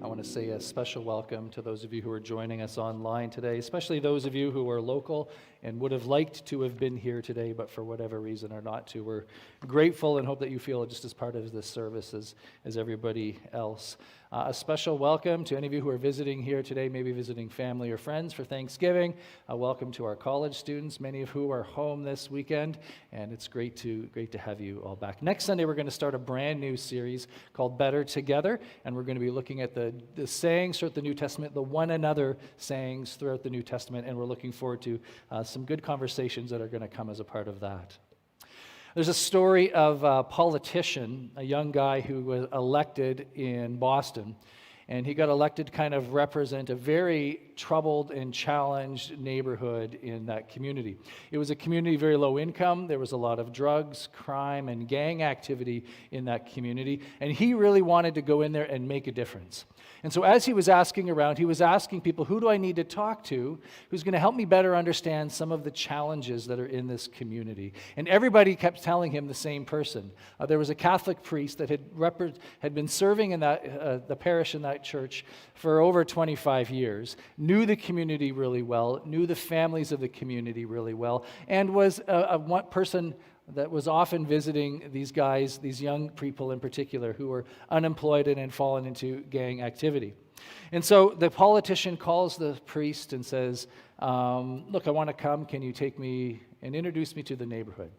I want to say a special welcome to those of you who are joining us online today, especially those of you who are local and would have liked to have been here today, but for whatever reason are not to. We're grateful and hope that you feel just as part of this service as everybody else. A special welcome to any of you who are visiting here today, maybe visiting family or friends for Thanksgiving. Welcome to our college students, many of who are home this weekend, and it's great to have you all back. Next Sunday, we're going to start a brand new series called Better Together, and we're going to be looking at the sayings throughout the New Testament, the one another sayings throughout the New Testament, and we're looking forward to some good conversations that are going to come as a part of that. There's a story of a politician, a young guy who was elected in Boston, and he got elected to kind of represent a very troubled and challenged neighborhood in that community. It was a community very low income. There was a lot of drugs, crime, and gang activity in that community, and he really wanted to go in there and make a difference. And so as he was asking around, he was asking people, who do I need to talk to who's going to help me better understand some of the challenges that are in this community? And everybody kept telling him the same person. There was a Catholic priest that had been serving in the parish in that church for over 25 years, knew the community really well, knew the families of the community really well, and was one person that was often visiting these guys, these young people in particular, who were unemployed and had fallen into gang activity. And so the politician calls the priest and says, look, I want to come. Can you take me and introduce me to the neighborhood?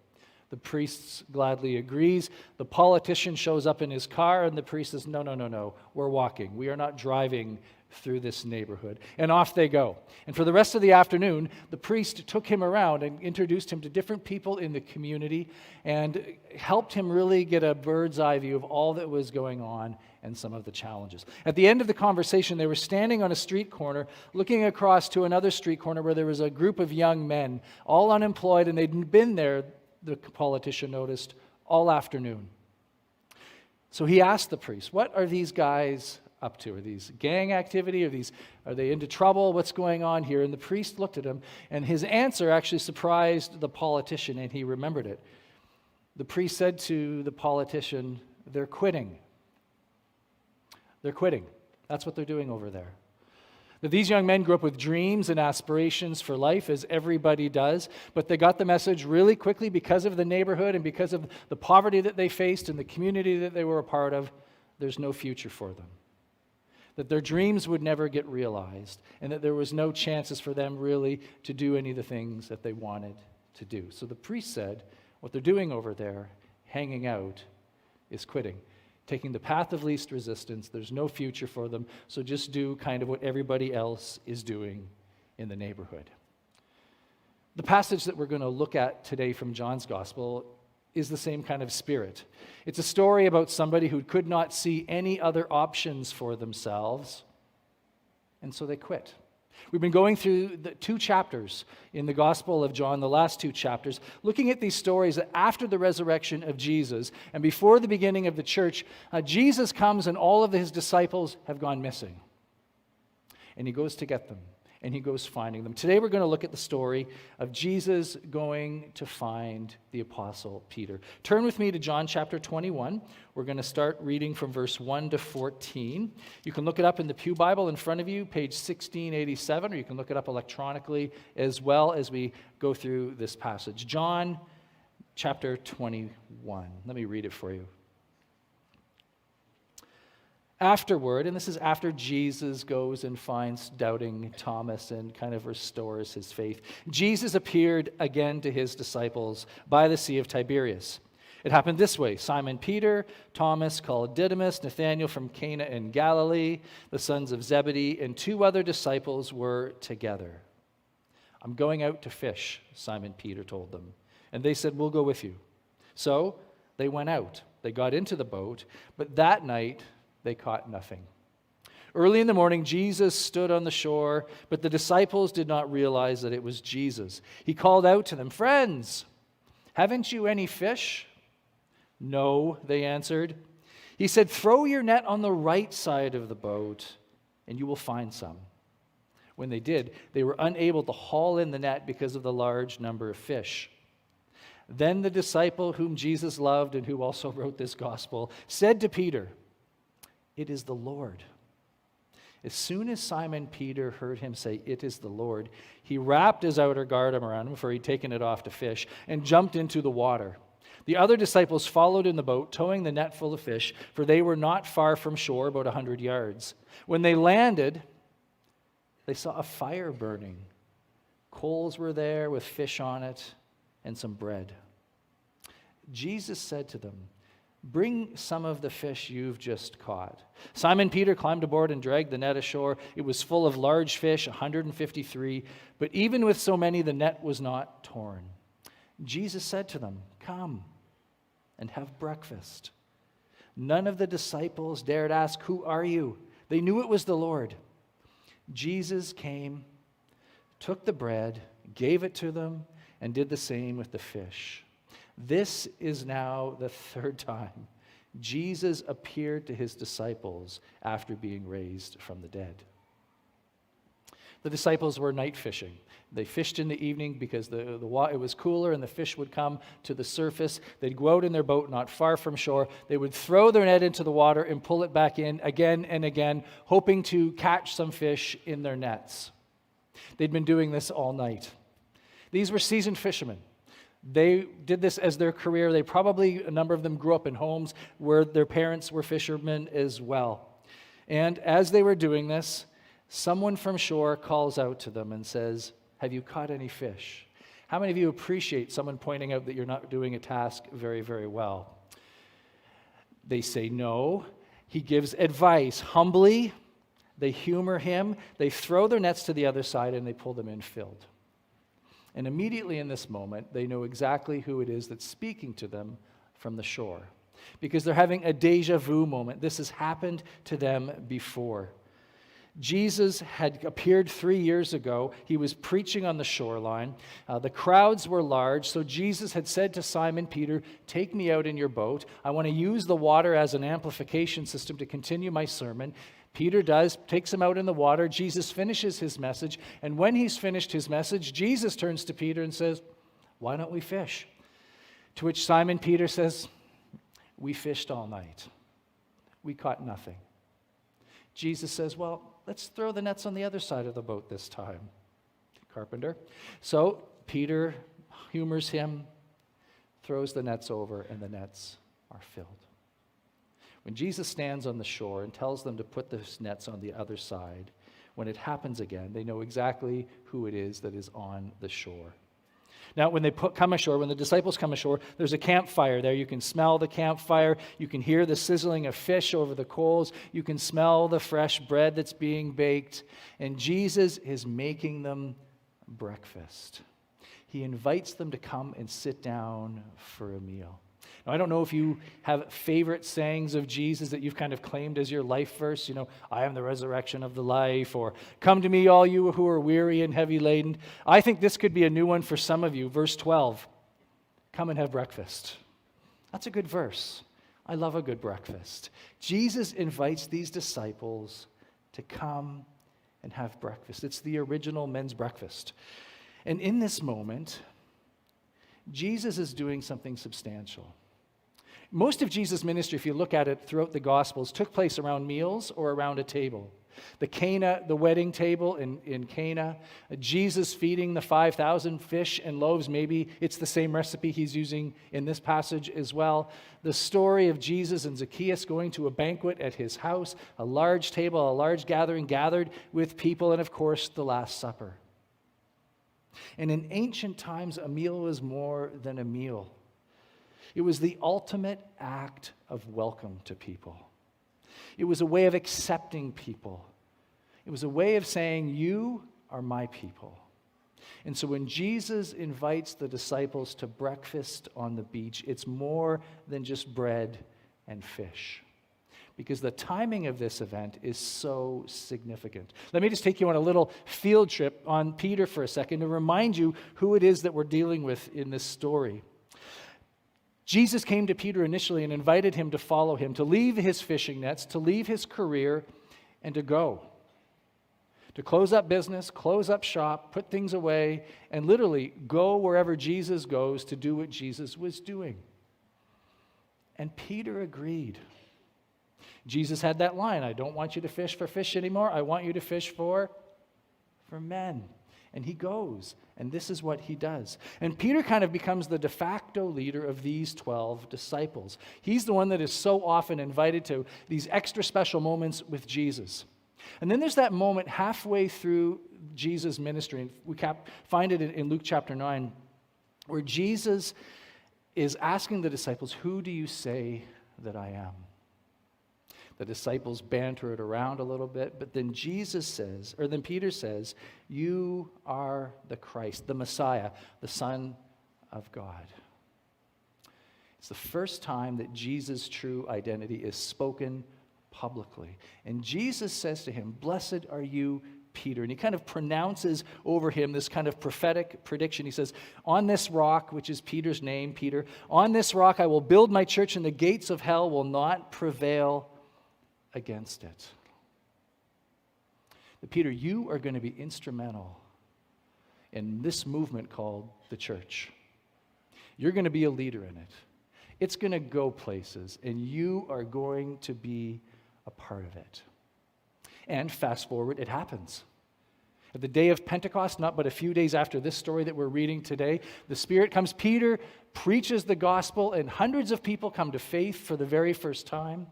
The priest gladly agrees. The politician shows up in his car, and the priest says, no, we're walking. We are not driving through this neighborhood. And off they go. And for the rest of the afternoon, the priest took him around and introduced him to different people in the community and helped him really get a bird's eye view of all that was going on and some of the challenges. At the end of the conversation, they were standing on a street corner, looking across to another street corner where there was a group of young men, all unemployed, and they'd been there, the politician noticed, all afternoon. So he asked the priest, what are these guys up to? Are these gang activity? Are they into trouble? What's going on here? And the priest looked at him, and his answer actually surprised the politician, and he remembered it. The priest said to the politician, they're quitting. They're quitting. That's what they're doing over there. That these young men grew up with dreams and aspirations for life, as everybody does, but they got the message really quickly because of the neighborhood and because of the poverty that they faced and the community that they were a part of. There's no future for them. That their dreams would never get realized, and that there was no chances for them really to do any of the things that they wanted to do. So the priest said, what they're doing over there, hanging out, is quitting, taking the path of least resistance. There's no future for them, so just do kind of what everybody else is doing in the neighborhood. The passage that we're going to look at today from John's Gospel is the same kind of spirit. It's a story about somebody who could not see any other options for themselves, and so they quit. We've been going through the 2 chapters in the Gospel of John, the last 2 chapters, looking at these stories that after the resurrection of Jesus and before the beginning of the church, Jesus comes and all of his disciples have gone missing. And he goes to get them. And he goes finding them. Today we're going to look at the story of Jesus going to find the Apostle Peter. Turn with me to John chapter 21. We're going to start reading from verse 1 to 14. You can look it up in the Pew Bible in front of you, page 1687, or you can look it up electronically as well as we go through this passage. John chapter 21. Let me read it for you. Afterward, and this is after Jesus goes and finds doubting Thomas and kind of restores his faith, Jesus appeared again to his disciples by the Sea of Tiberias. It happened this way. Simon Peter, Thomas called Didymus, Nathanael from Cana in Galilee, the sons of Zebedee, and 2 other disciples were together. I'm going out to fish, Simon Peter told them. And they said, we'll go with you. So they went out. They got into the boat, but that night they caught nothing. Early in the morning, Jesus stood on the shore, but the disciples did not realize that it was Jesus. He called out to them, friends, haven't you any fish? No, they answered. He said, throw your net on the right side of the boat, and you will find some. When they did, they were unable to haul in the net because of the large number of fish. Then the disciple whom Jesus loved and who also wrote this gospel said to Peter, it is the Lord. As soon as Simon Peter heard him say, "It is the Lord," he wrapped his outer garment around him, for he'd taken it off to fish, and jumped into the water. The other disciples followed in the boat, towing the net full of fish, for they were not far from shore, about 100 yards. When they landed, they saw a fire burning. Coals were there with fish on it and some bread. Jesus said to them, "Bring some of the fish you've just caught." Simon Peter climbed aboard and dragged the net ashore. It was full of large fish, 153, but even with so many, the net was not torn. Jesus said to them, "Come and have breakfast." None of the disciples dared ask, "Who are you?" They knew it was the Lord. Jesus came, took the bread, gave it to them, and did the same with the fish. This is now the third time Jesus appeared to his disciples after being raised from the dead. The disciples were night fishing. They fished in the evening because it was cooler and the fish would come to the surface. They'd go out in their boat not far from shore. They would throw their net into the water and pull it back in again and again, hoping to catch some fish in their nets. They'd been doing this all night. These were seasoned fishermen. They did this as their career. A number of them grew up in homes where their parents were fishermen as well. And as they were doing this, someone from shore calls out to them and says, "Have you caught any fish?" How many of you appreciate someone pointing out that you're not doing a task very, very well? They say no. He gives advice. Humbly, they humor him. They throw their nets to the other side and they pull them in filled. And immediately in this moment, they know exactly who it is that's speaking to them from the shore, because they're having a déjà vu moment. This has happened to them before. Jesus had appeared 3 years ago. He was preaching on the shoreline. The crowds were large, so Jesus had said to Simon Peter, "Take me out in your boat. I want to use the water as an amplification system to continue my sermon." Peter takes him out in the water. Jesus finishes his message, and when he's finished his message, Jesus turns to Peter and says, "Why don't we fish?" To which Simon Peter says, "We fished all night. We caught nothing." Jesus says, "Well, let's throw the nets on the other side of the boat this time, carpenter." So Peter humors him, throws the nets over, and the nets are filled. When Jesus stands on the shore and tells them to put the nets on the other side, when it happens again, they know exactly who it is that is on the shore. Now, when the disciples come ashore, there's a campfire there. You can smell the campfire. You can hear the sizzling of fish over the coals. You can smell the fresh bread that's being baked. And Jesus is making them breakfast. He invites them to come and sit down for a meal. Now, I don't know if you have favorite sayings of Jesus that you've kind of claimed as your life verse. "I am the resurrection of the life," or "Come to me, all you who are weary and heavy laden." I think this could be a new one for some of you. Verse 12, "Come and have breakfast." That's a good verse. I love a good breakfast. Jesus invites these disciples to come and have breakfast. It's the original men's breakfast. And in this moment, Jesus is doing something substantial. Most of Jesus' ministry, if you look at it throughout the Gospels, took place around meals or around a table. The wedding table in Cana, Jesus feeding the 5,000 fish and loaves, maybe it's the same recipe he's using in this passage as well. The story of Jesus and Zacchaeus going to a banquet at his house, a large table, a large gathering gathered with people, and of course, the Last Supper. And in ancient times, a meal was more than a meal. It was the ultimate act of welcome to people. It was a way of accepting people. It was a way of saying, "You are my people." And so when Jesus invites the disciples to breakfast on the beach, it's more than just bread and fish, because the timing of this event is so significant. Let me just take you on a little field trip on Peter for a second to remind you who it is that we're dealing with in this story. Jesus came to Peter initially and invited him to follow him, to leave his fishing nets, to leave his career, and to go. To close up business, close up shop, put things away, and literally go wherever Jesus goes to do what Jesus was doing. And Peter agreed. Jesus had that line, I don't want you to fish for fish anymore. I want you to fish for men. And he goes, and this is what he does. And Peter kind of becomes the de facto leader of these 12 disciples. He's the one that is so often invited to these extra special moments with Jesus. And then there's that moment halfway through Jesus' ministry, and we find it in Luke chapter 9, where Jesus is asking the disciples, who do you say that I am? The disciples banter it around a little bit, but then Peter says, you are the Christ, the Messiah, the Son of God. It's the first time that Jesus' true identity is spoken publicly. And Jesus says to him, blessed are you, Peter. And he kind of pronounces over him this kind of prophetic prediction. He says, on this rock, which is Peter's name, Peter, on this rock I will build my church, and the gates of hell will not prevail against it. But Peter, you are going to be instrumental in this movement called the church. You're going to be a leader in it. It's going to go places, and you are going to be a part of it. And fast forward, it happens. At the day of Pentecost, not but a few days after this story that we're reading today, the Spirit comes. Peter preaches the gospel, and hundreds of people come to faith for the very first time.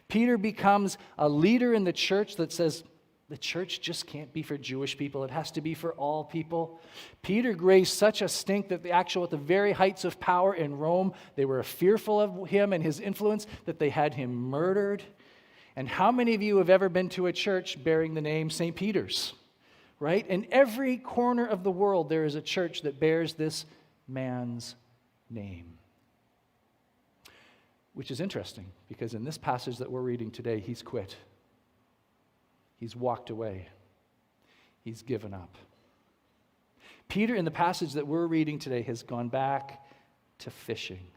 Peter becomes a leader in the church that says, the church just can't be for Jewish people. It has to be for all people. Peter raised such a stink that at the very heights of power in Rome, they were fearful of him and his influence, that they had him murdered. And how many of you have ever been to a church bearing the name St. Peter's? Right? In every corner of the world, there is a church that bears this man's name. Which is interesting, because in this passage that we're reading today, he's quit. He's walked away. He's given up. Peter, in the passage that we're reading today, has gone back to fishing.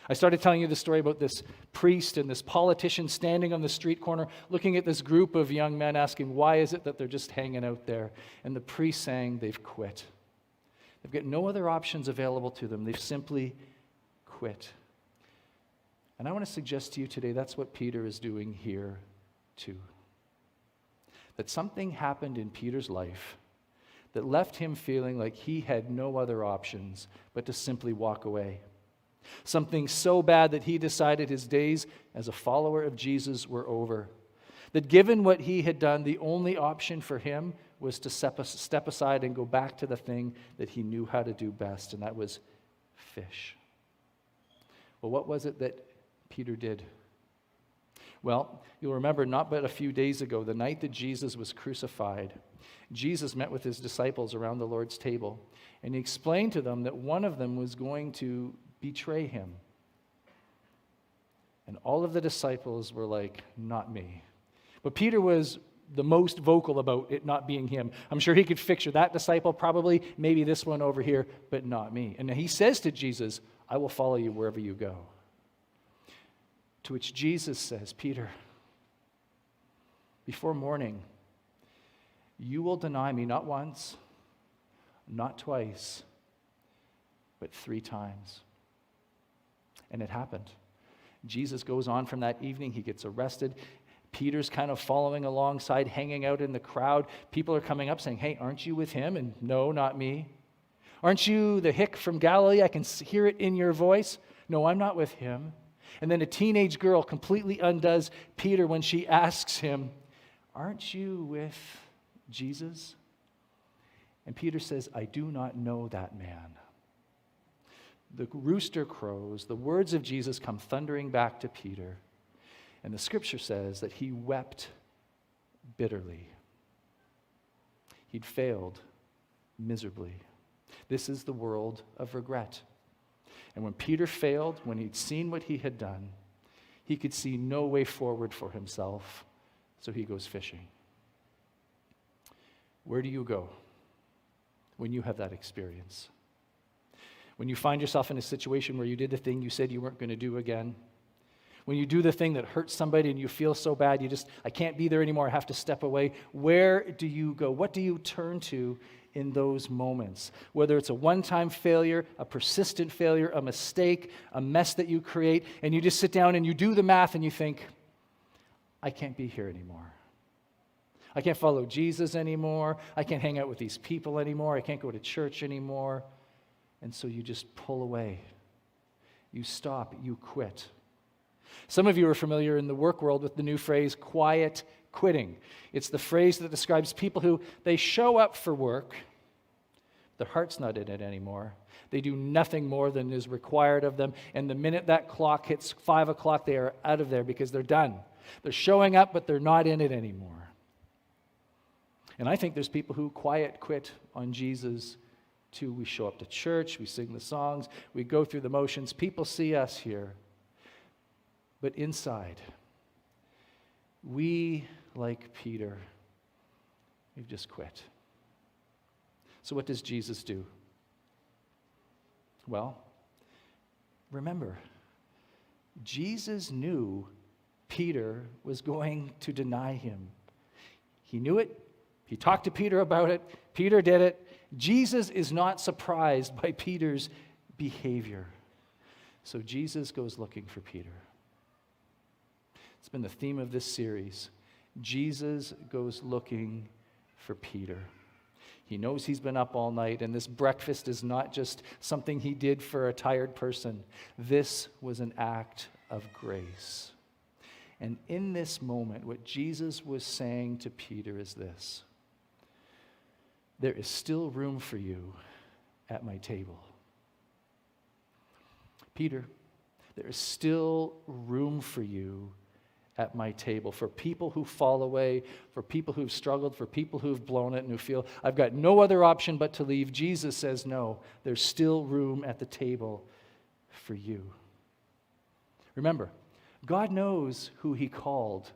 I started telling you the story about this priest and this politician standing on the street corner, looking at this group of young men, asking, why is it that they're just hanging out there? And the priest saying they've quit. They've got no other options available to them. They've simply quit. And I want to suggest to you today that's what Peter is doing here too. That something happened in Peter's life that left him feeling like he had no other options but to simply walk away. Something so bad that he decided his days as a follower of Jesus were over. That given what he had done, the only option for him was to step aside and go back to the thing that he knew how to do best, and that was fish. Well, what was it that Peter did? Well, you'll remember not but a few days ago, the night that Jesus was crucified, Jesus met with his disciples around the Lord's table, and he explained to them that one of them was going to betray him. And all of the disciples were like, not me. But Peter was the most vocal about it not being him. I'm sure he could picture that disciple, probably, maybe this one over here, but not me. And he says to Jesus, I will follow you wherever you go. To which Jesus says, Peter, before morning, you will deny me not once, not twice, but 3 times. And it happened. Jesus goes on from that evening. He gets arrested. Peter's kind of following alongside, hanging out in the crowd. People are coming up saying, hey, aren't you with him? And no, not me. Aren't you the hick from Galilee? I can hear it in your voice. No, I'm not with him. And then a teenage girl completely undoes Peter when she asks him, aren't you with Jesus? And Peter says, I do not know that man. The rooster crows, the words of Jesus come thundering back to Peter, and the scripture says that he wept bitterly. He'd failed miserably. This is the world of regret. And when Peter failed, when he'd seen what he had done, he could see no way forward for himself, so he goes fishing. Where do you go when you have that experience? When you find yourself in a situation where you did the thing you said you weren't going to do again? When you do the thing that hurts somebody and you feel so bad, I can't be there anymore, I have to step away. Where do you go? What do you turn to in those moments? Whether it's a one-time failure, a persistent failure, a mistake, a mess that you create, and you just sit down and you do the math and you think, I can't be here anymore. I can't follow Jesus anymore. I can't hang out with these people anymore. I can't go to church anymore. And so you just pull away. You stop. You quit. Some of you are familiar in the work world with the new phrase, quiet quitting. It's the phrase that describes people who, they show up for work, their heart's not in it anymore. They do nothing more than is required of them. And the minute that clock hits 5 o'clock, they are out of there because they're done. They're showing up, but they're not in it anymore. And I think there's people who quiet quit on Jesus too. We show up to church, we sing the songs, we go through the motions. People see us here. But inside, we, like Peter, we've just quit. So what does Jesus do? Well, remember, Jesus knew Peter was going to deny him. He knew it. He talked to Peter about it. Peter did it. Jesus is not surprised by Peter's behavior. So Jesus goes looking for Peter. It's been the theme of this series. Jesus goes looking for Peter. He knows he's been up all night, and this breakfast is not just something he did for a tired person. This was an act of grace. And in this moment, what Jesus was saying to Peter is this: there is still room for you at my table. Peter, there is still room for you at my table. For people who fall away, for people who've struggled, for people who've blown it and who feel, I've got no other option but to leave, Jesus says, no, there's still room at the table for you. Remember, God knows who he called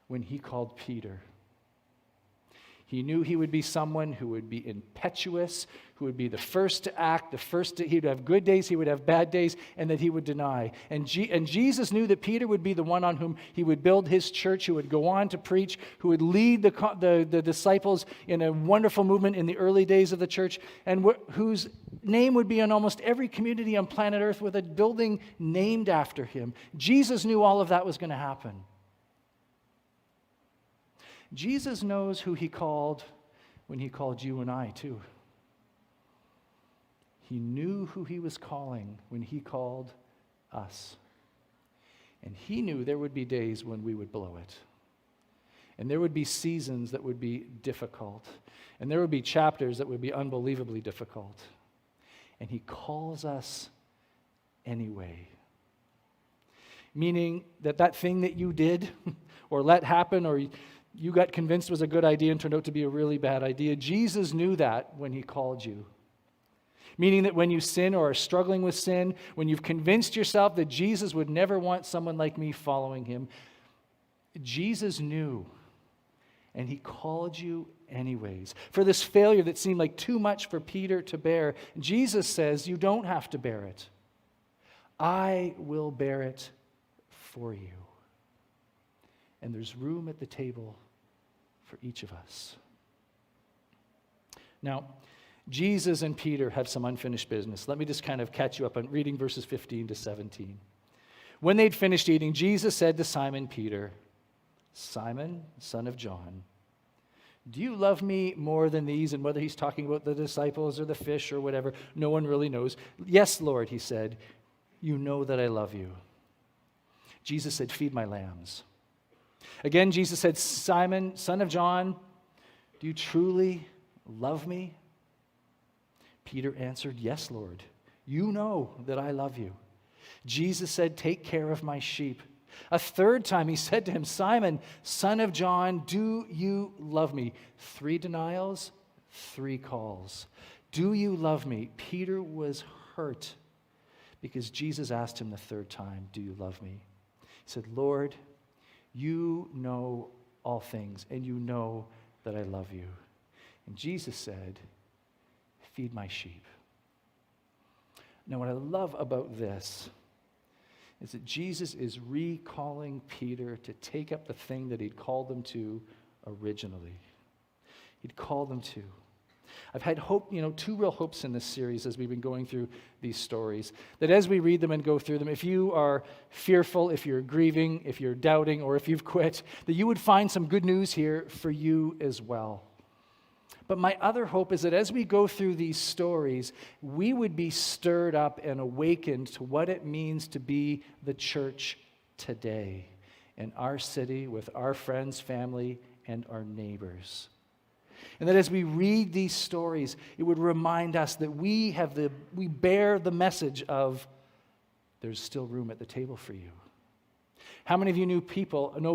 when he called Peter. He knew he would be someone who would be impetuous, who would be the first to act, he would have good days, he would have bad days, and that he would deny. And Jesus knew that Peter would be the one on whom he would build his church, who would go on to preach, who would lead the disciples in a wonderful movement in the early days of the church, and whose name would be on almost every community on planet Earth with a building named after him. Jesus knew all of that was going to happen. Jesus knows who he called when he called you and I too. He knew who he was calling when he called us. And he knew there would be days when we would blow it. And there would be seasons that would be difficult. And there would be chapters that would be unbelievably difficult. And he calls us anyway. Meaning that thing that you did or let happen or you got convinced was a good idea and turned out to be a really bad idea. Jesus knew that when he called you. Meaning that when you sin or are struggling with sin, when you've convinced yourself that Jesus would never want someone like me following him, Jesus knew, and he called you anyways. For this failure that seemed like too much for Peter to bear, Jesus says, you don't have to bear it. I will bear it for you. And there's room at the table for each of us. Now, Jesus and Peter have some unfinished business. Let me just kind of catch you up on reading verses 15 to 17. When they'd finished eating, Jesus said to Simon Peter, Simon, son of John, do you love me more than these? And whether he's talking about the disciples or the fish or whatever, no one really knows. Yes, Lord, he said, you know that I love you. Jesus said, feed my lambs. Again, Jesus said, Simon, son of John, do you truly love me? Peter answered, yes, Lord. You know that I love you. Jesus said, take care of my sheep. A third time he said to him, Simon, son of John, do you love me? 3 denials, 3 calls. Do you love me? Peter was hurt because Jesus asked him the 3rd time, do you love me? He said, Lord, you know all things, and you know that I love you. And Jesus said, feed my sheep. Now, what I love about this is that Jesus is recalling Peter to take up the thing that he'd called him to originally. He'd called him to. I've had hope, two real hopes in this series as we've been going through these stories. That as we read them and go through them, if you are fearful, if you're grieving, if you're doubting, or if you've quit, that you would find some good news here for you as well. But my other hope is that as we go through these stories, we would be stirred up and awakened to what it means to be the church today in our city, with our friends, family, and our neighbors. And that as we read these stories, it would remind us that we bear the message of there's still room at the table for you. How many of you know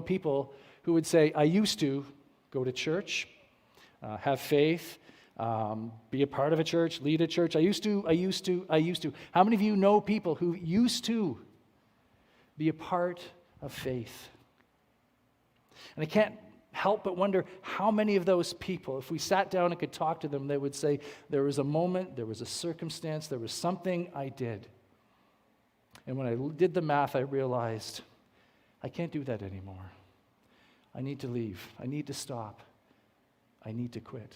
people who would say, I used to go to church, have faith, be a part of a church, lead a church. I used to. How many of you know people who used to be a part of faith? And I can't help but wonder how many of those people, if we sat down and could talk to them, they would say, there was a moment, there was a circumstance, there was something I did. And when I did the math, I realized I can't do that anymore. I need to leave. I need to stop. I need to quit.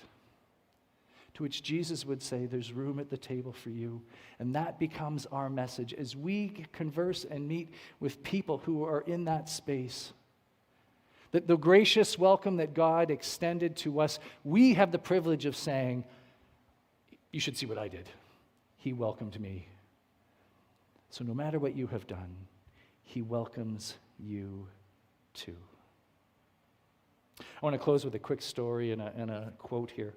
To which Jesus would say, there's room at the table for you. And that becomes our message as we converse and meet with people who are in that space. That the gracious welcome that God extended to us, we have the privilege of saying, you should see what I did. He welcomed me. So no matter what you have done, he welcomes you too. I want to close with a quick story and a quote here.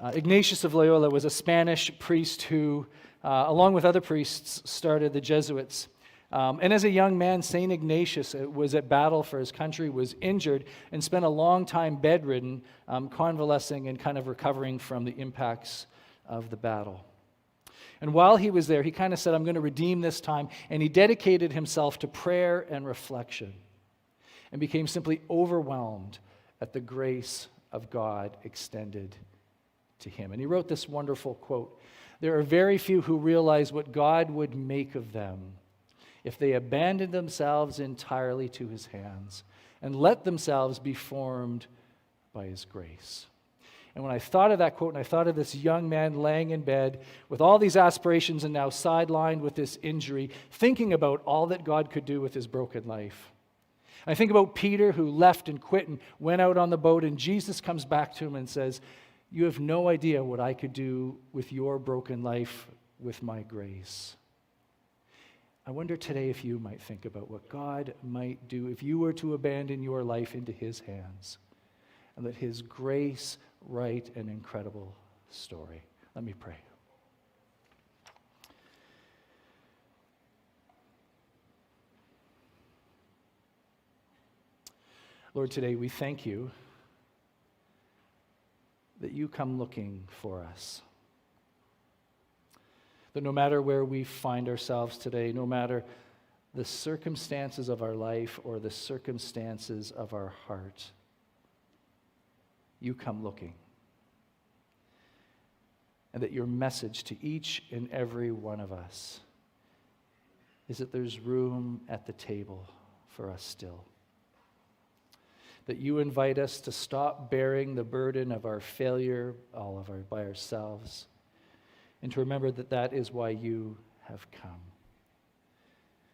Ignatius of Loyola was a Spanish priest who, along with other priests, started the Jesuits. And as a young man, St. Ignatius was at battle for his country, was injured, and spent a long time bedridden, convalescing and kind of recovering from the impacts of the battle. And while he was there, he kind of said, I'm going to redeem this time, and he dedicated himself to prayer and reflection and became simply overwhelmed at the grace of God extended to him. And he wrote this wonderful quote, there are very few who realize what God would make of them if they abandoned themselves entirely to his hands and let themselves be formed by his grace. And when I thought of that quote, and I thought of this young man laying in bed with all these aspirations and now sidelined with this injury, thinking about all that God could do with his broken life. I think about Peter, who left and quit and went out on the boat, and Jesus comes back to him and says, you have no idea what I could do with your broken life with my grace. I wonder today if you might think about what God might do if you were to abandon your life into his hands and let his grace write an incredible story. Let me pray. Lord, today we thank you that you come looking for us. That no matter where we find ourselves today, no matter the circumstances of our life or the circumstances of our heart, you come looking. And that your message to each and every one of us is that there's room at the table for us still. That you invite us to stop bearing the burden of our failure by ourselves, and to remember that that is why you have come.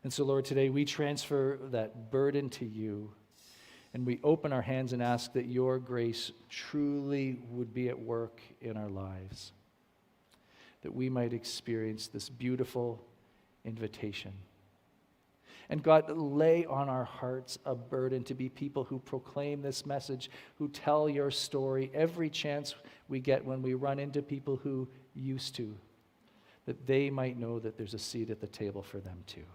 And so, Lord, today we transfer that burden to you, and we open our hands and ask that your grace truly would be at work in our lives, that we might experience this beautiful invitation. And God, lay on our hearts a burden to be people who proclaim this message, who tell your story every chance we get when we run into people who used to, that they might know that there's a seat at the table for them too.